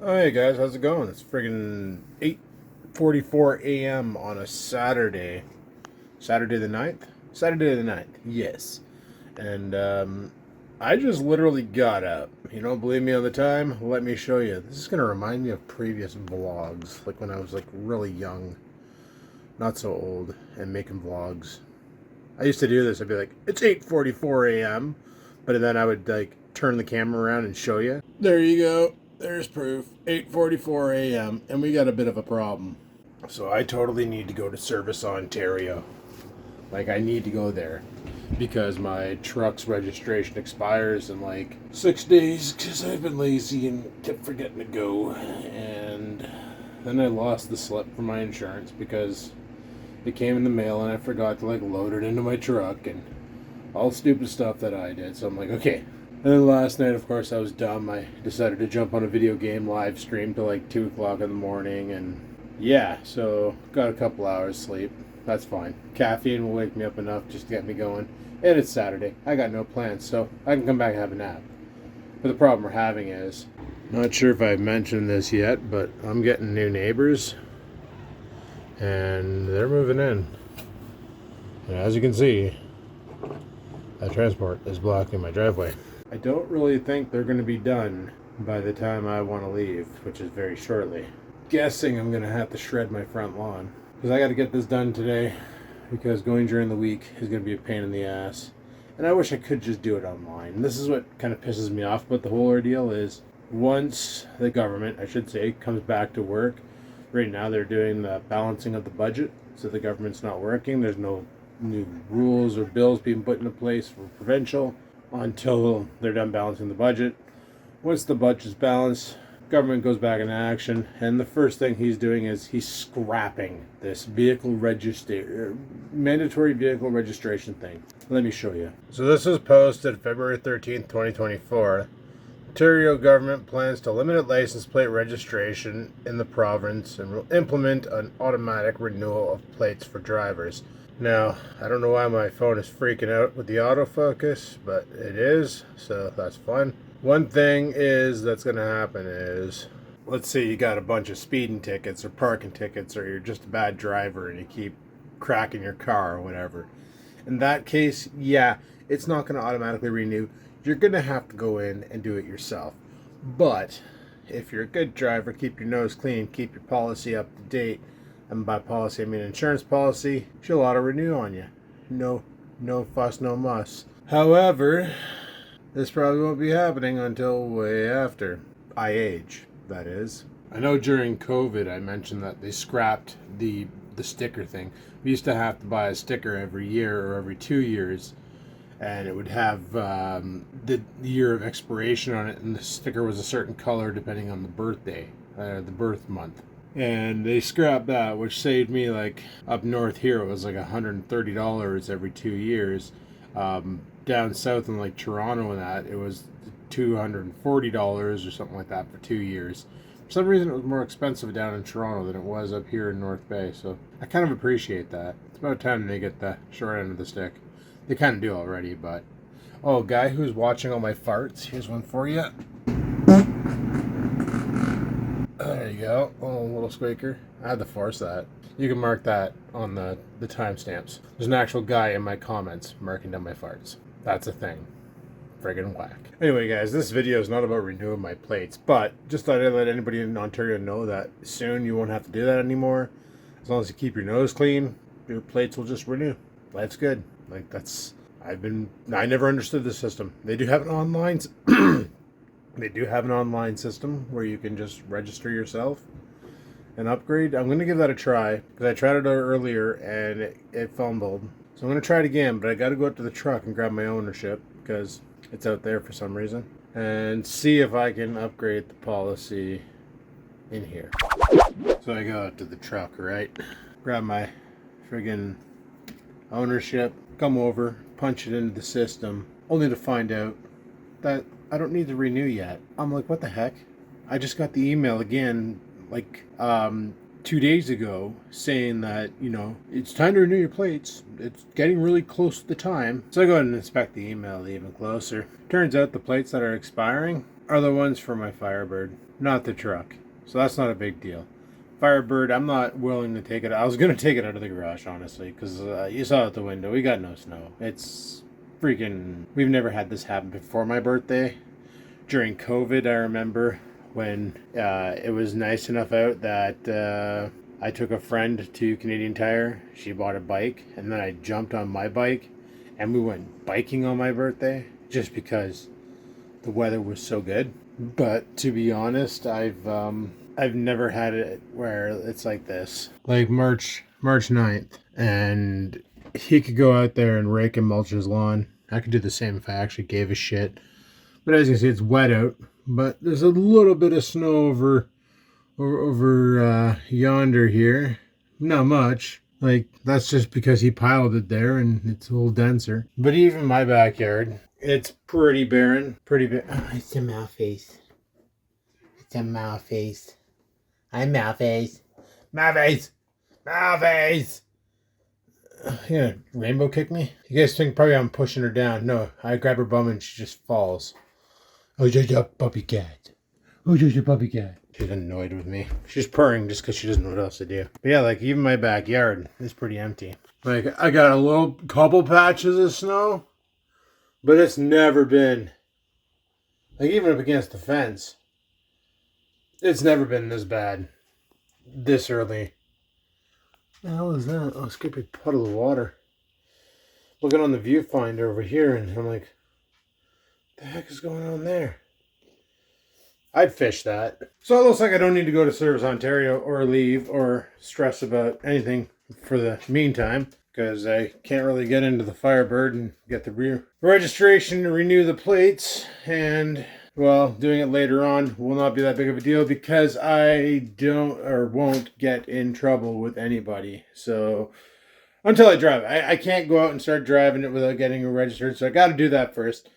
Oh, hey guys, how's it going? It's friggin' 8:44 a.m. on a Saturday. Saturday the ninth. Saturday the ninth. Yes. And I just literally got up. You don't believe me on the time? Let me show you. This is going to remind me of previous vlogs, like when I was like really young, not so old, and making vlogs. I used to do this. I'd be like, it's 8:44 a.m. But then I would like turn the camera around and show you. There you go. There's proof. 8:44 a.m. and we got a bit of a problem. So I totally need to go to Service Ontario. Like I need to go there because my truck's registration expires in like 6 days because I've been lazy and kept forgetting to go. And then I lost the slip for my insurance because it came in the mail and I forgot to like load it into my truck and all stupid stuff that I did. So I'm like, okay. And then last night, of course, I was dumb. I decided to jump on a video game live stream till like 2 o'clock in the morning. And yeah, so got a couple hours sleep. That's fine. Caffeine will wake me up enough just to get me going. And it's Saturday. I got no plans, so I can come back and have a nap. But the problem we're having is, not sure if I've mentioned this yet, but I'm getting new neighbors. And they're moving in. And as you can see, that transport is blocking my driveway. I don't really think they're going to be done by the time I want to leave, which is very shortly. Guessing I'm going to have to shred my front lawn. Because I got to get this done today, because going during the week is going to be a pain in the ass. And I wish I could just do it online. And this is what kind of pisses me off about the whole ordeal is, once the government, I should say, comes back to work, right now they're doing the balancing of the budget, so the government's not working. There's no new rules or bills being put into place for provincial until they're done balancing the budget. Once the budget's balanced, government goes back into action, and the first thing he's doing is he's scrapping this mandatory vehicle registration thing. Let me show you. So this was posted February 13th, 2024. Ontario government plans to limit license plate registration in the province and will implement an automatic renewal of plates for drivers. Now, I don't know why my phone is freaking out with the autofocus, but it is, so that's fun. One thing is that's going to happen is, let's say you got a bunch of speeding tickets or parking tickets, or you're just a bad driver and you keep cracking your car or whatever. In that case, yeah, it's not going to automatically renew. You're going to have to go in and do it yourself. But if you're a good driver, keep your nose clean, keep your policy up to date, and by policy I mean insurance policy, she'll auto renew on you. No fuss, no muss. However, this probably won't be happening until way after I age, that is. I know during COVID I mentioned that they scrapped the sticker thing. We used to have to buy a sticker every year or every 2 years, and it would have the year of expiration on it, and the sticker was a certain color depending on the birthday, the birth month. And they scrapped that, which saved me, like, up north here, it was like $130 every 2 years. Down south in, like, Toronto and that, it was $240 or something like that for 2 years. For some reason, it was more expensive down in Toronto than it was up here in North Bay, so I kind of appreciate that. It's about time they get the short end of the stick. They kind of do already, but... Oh, guy who's watching all my farts, here's one for you. There you go. Oh, a little squeaker. I had to force that. You can mark that on the timestamps. There's an actual guy in my comments marking down my farts. That's a thing. Friggin' whack. Anyway, guys, this video is not about renewing my plates, but just thought I'd let anybody in Ontario know that soon you won't have to do that anymore. As long as you keep your nose clean, your plates will just renew. Life's good. Like, that's... I never understood the system. They do have an online... They do have an online system where you can just register yourself and upgrade. I'm going to give that a try because I tried it earlier and it fumbled. So I'm going to try it again, but I got to go up to the truck and grab my ownership because it's out there for some reason and see if I can upgrade the policy in here. So I go out to the truck, right? Grab my friggin' ownership, come over, punch it into the system, only to find out that I don't need to renew yet. I'm like, what the heck? I just got the email again, like 2 days ago, saying that, you know, it's time to renew your plates. It's getting really close to the time. So I go ahead and inspect the email even closer. Turns out the plates that are expiring are the ones for my Firebird, not the truck. So that's not a big deal. Firebird, I'm not willing to take it. I was going to take it out of the garage, honestly, because you saw out the window. We got no snow. It's freaking... We've never had this happen before my birthday. During COVID, I remember when it was nice enough out that I took a friend to Canadian Tire. She bought a bike, and then I jumped on my bike, and we went biking on my birthday just because the weather was so good. But to be honest, I've never had it where it's like this. Like March 9th, and he could go out there and rake and mulch his lawn. I could do the same if I actually gave a shit. But as you can see, it's wet out. But there's a little bit of snow over yonder here. Not much. Like, that's just because he piled it there and it's a little denser. But even my backyard, it's pretty barren. Oh, it's a mouth face. It's a mouth face. I'm mouth face. Mouth face. Mouth face. You gonna rainbow kick me? You guys think probably I'm pushing her down. No, I grab her bum and she just falls. Oh, just a puppy cat. Oh, just a puppy cat. She's annoyed with me. She's purring just because she doesn't know what else to do. But yeah, like even my backyard is pretty empty. Like I got a little couple patches of snow, but it's never been, like even up against the fence, it's never been this bad, this early. What the hell is that? Oh, it's a big puddle of water. Looking on the viewfinder over here, and I'm like, what the heck is going on there? I'd fish that. So it looks like I don't need to go to Service Ontario or leave or stress about anything for the meantime, because I can't really get into the Firebird and get the registration to renew the plates. And, well, doing it later on will not be that big of a deal because I don't or won't get in trouble with anybody. So until I drive, I can't go out and start driving it without getting it registered. So I got to do that first.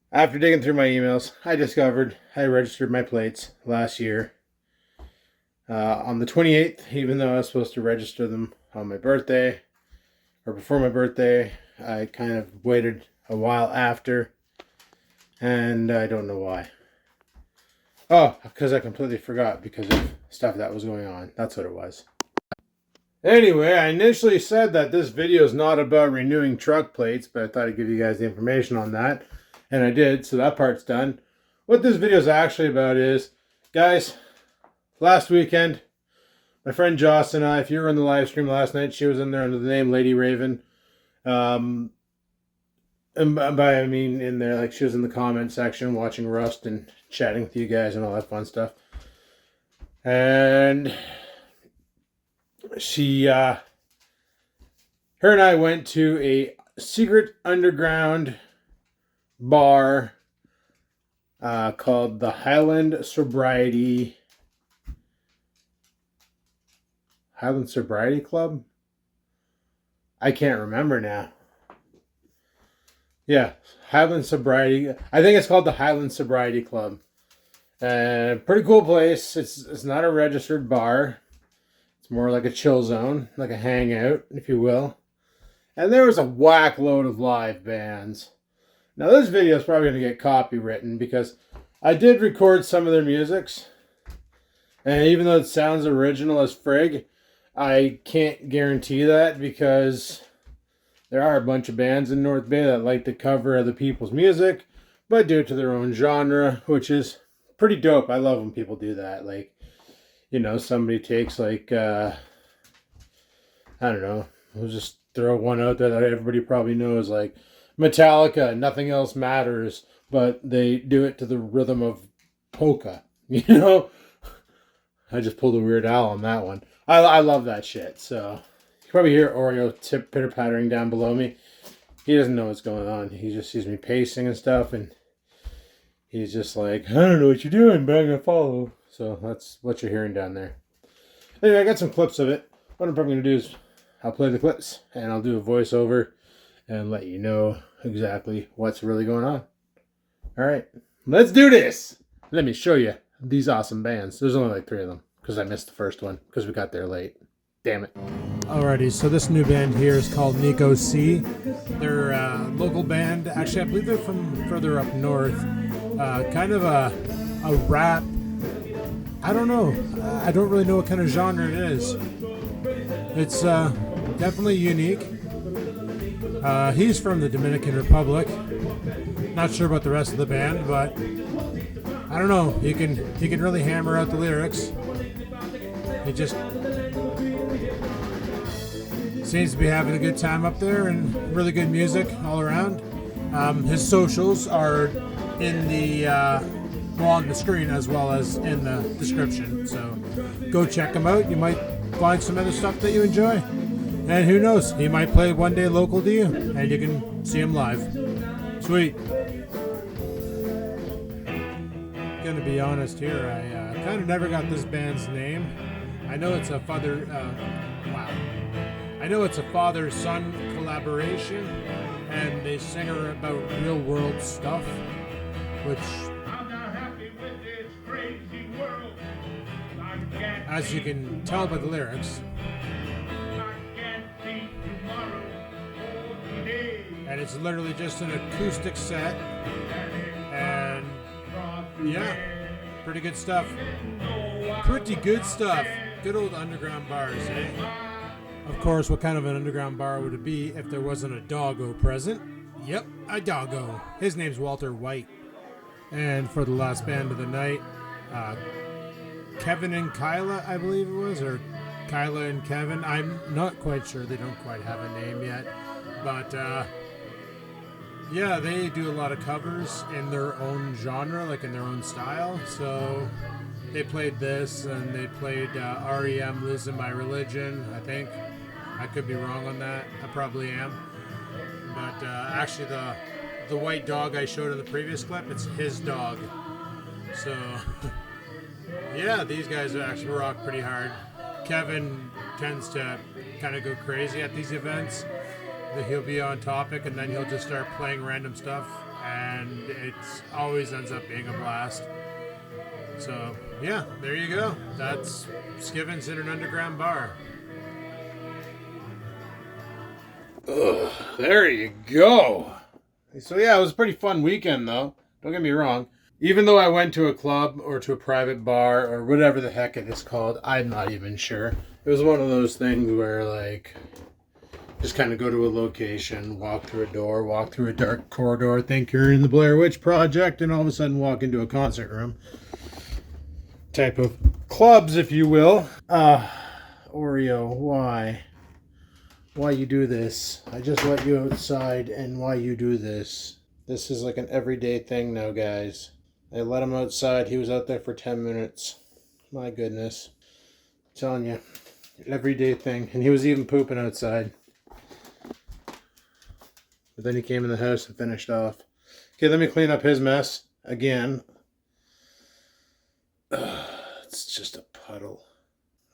After digging through my emails, I discovered I registered my plates last year on the 28th, even though I was supposed to register them on my birthday or before my birthday. I kind of waited a while after, and I don't know why. Oh, because I completely forgot because of stuff that was going on. That's what it was. Anyway, I initially said that this video is not about renewing truck plates, but I thought I'd give you guys the information on that. And I did, so that part's done. What this video is actually about is, guys, last weekend, my friend Joss and I, if you were in the live stream last night, she was in there under the name Lady Raven. And by I mean in there, like she was in the comment section watching Rust and chatting with you guys and all that fun stuff. And she, her and I went to a secret underground bar called the Highland Sobriety Club. I can't remember now. Yeah, Highland Sobriety. I think it's called the Highland Sobriety Club. Pretty cool place. It's not a registered bar. It's more like a chill zone, like a hangout, if you will. And there was a whack load of live bands. Now this video is probably going to get copywritten because I did record some of their musics. And even though it sounds original as frig, I can't guarantee that because there are a bunch of bands in North Bay that like to cover other people's music, but do it to their own genre, which is pretty dope. I love when people do that. Like, you know, somebody takes like, I don't know, we'll just throw one out there that everybody probably knows, like Metallica, Nothing Else Matters, but they do it to the rhythm of polka, you know? I just pulled a Weird Al on that one. I love that shit, so you probably hear Oreo pitter-pattering down below me. He doesn't know what's going on. He just sees me pacing and stuff, and he's just like, I don't know what you're doing, but I'm going to follow. So that's what you're hearing down there. Anyway, I got some clips of it. What I'm probably going to do is I'll play the clips, and I'll do a voiceover and let you know exactly what's really going on. All right, let's do this. Let me show you these awesome bands. There's only like 3 of them because I missed the first one because we got there late. Damn it. Alrighty, so this new band here is called Nico C. They're a local band. Actually, I believe they're from further up north. kind of a rap. I don't know. I don't really know what kind of genre it is. It's definitely unique. He's from the Dominican Republic. Not sure about the rest of the band, but I don't know. He can really hammer out the lyrics. He just seems to be having a good time up there, and really good music all around. His socials are in the on the screen as well as in the description. So go check him out. You might find some other stuff that you enjoy. And who knows, he might play one day local to you, and you can see him live. Sweet. Gonna be honest here, I kind of never got this band's name. I know it's a father-son collaboration, and they sing about real-world stuff, which, as you can tell by the lyrics, and it's literally just an acoustic set, and yeah, pretty good stuff. Pretty good stuff. Good old underground bars, eh? Of course, what kind of an underground bar would it be if there wasn't a doggo present? Yep, a doggo. His name's Walter White. And for the last band of the night, Kevin and Kyla, I believe it was, or Kyla and Kevin. I'm not quite sure. They don't quite have a name yet. But, yeah, they do a lot of covers in their own genre, like in their own style. So they played this, and they played REM, Losing My Religion, I think. I could be wrong on that. I probably am. But actually, the white dog I showed in the previous clip, it's his dog. So, yeah, these guys actually rock pretty hard. Kevin tends to kind of go crazy at these events. He'll be on topic, and then he'll just start playing random stuff, and it always ends up being a blast. So, yeah, there you go. That's Skivinz in an underground bar. Ugh, there you go. So yeah, it was a pretty fun weekend though. Don't get me wrong. Even though I went to a club or to a private bar or whatever the heck it is called, I'm not even sure. It was one of those things where like, just kind of go to a location, walk through a door, walk through a dark corridor, think you're in the Blair Witch Project, and all of a sudden walk into a concert room. Type of clubs, if you will. Oreo, why? Why you do this? I just let you outside, and why you do this? This is like an everyday thing now, guys. I let him outside. He was out there for 10 minutes. My goodness. I'm telling you. Everyday thing. And he was even pooping outside. But then he came in the house and finished off. Okay, let me clean up his mess again. It's just a puddle.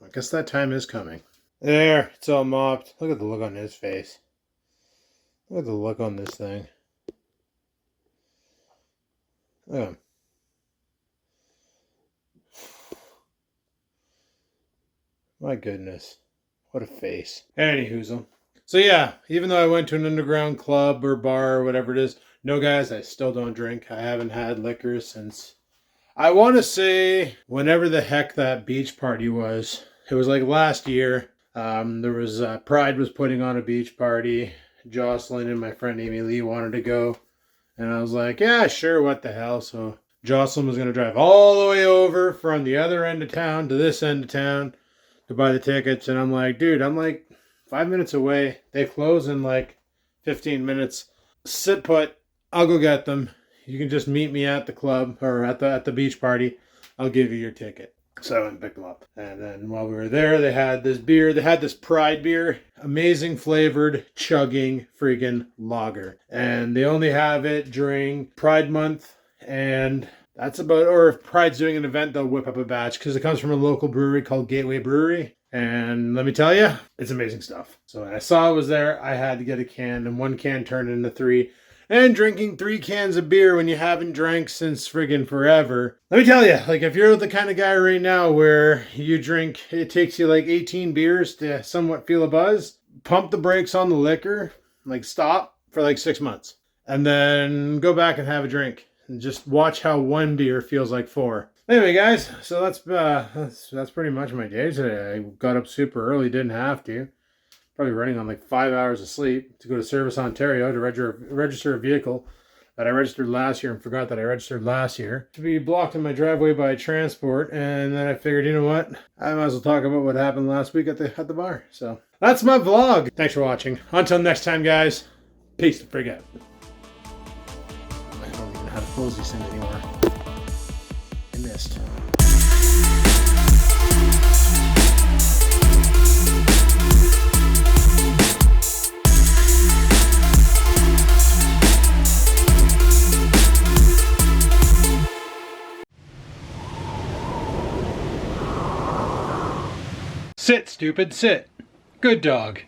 I guess that time is coming. There, it's all mopped. Look at the look on his face. Look at the look on this thing. Oh. My goodness. What a face. Anyhoozle. So yeah, even though I went to an underground club or bar or whatever it is, no guys, I still don't drink. I haven't had liquor since, I want to say, whenever the heck that beach party was. It was like last year. There was Pride was putting on a beach party. Jocelyn and my friend Amy Lee wanted to go. And I was like, yeah, sure, what the hell. So Jocelyn was going to drive all the way over from the other end of town to this end of town to buy the tickets. And I'm like, dude, I'm like 5 minutes away. They close in like 15 minutes. Sit put. I'll go get them. You can just meet me at the club or at the beach party. I'll give you your ticket. So I went and picked them up. And then while we were there, they had this beer. They had this Pride beer. Amazing flavored, chugging freaking lager. And they only have it during Pride Month. And that's about, or if Pride's doing an event, they'll whip up a batch. Because it comes from a local brewery called Gateway Brewery. And let me tell you, it's amazing stuff. So when I saw it was there, I had to get a can. And one can turned into 3. And drinking 3 cans of beer when you haven't drank since friggin' forever. Let me tell you, like if you're the kind of guy right now where you drink, it takes you like 18 beers to somewhat feel a buzz, pump the brakes on the liquor, like stop for like 6 months. And then go back and have a drink. And just watch how one beer feels like four. Anyway, guys, so that's pretty much my day today. I got up super early, didn't have to. Probably running on like 5 hours of sleep to go to Service Ontario to register a vehicle that I registered last year and forgot that I registered last year, to be blocked in my driveway by transport. And then I figured, you know what? I might as well talk about what happened last week at the bar. So that's my vlog. Thanks for watching. Until next time, guys. Peace the frig out. I don't even know how to close these things anymore. I missed. Sit, stupid, sit. Good dog.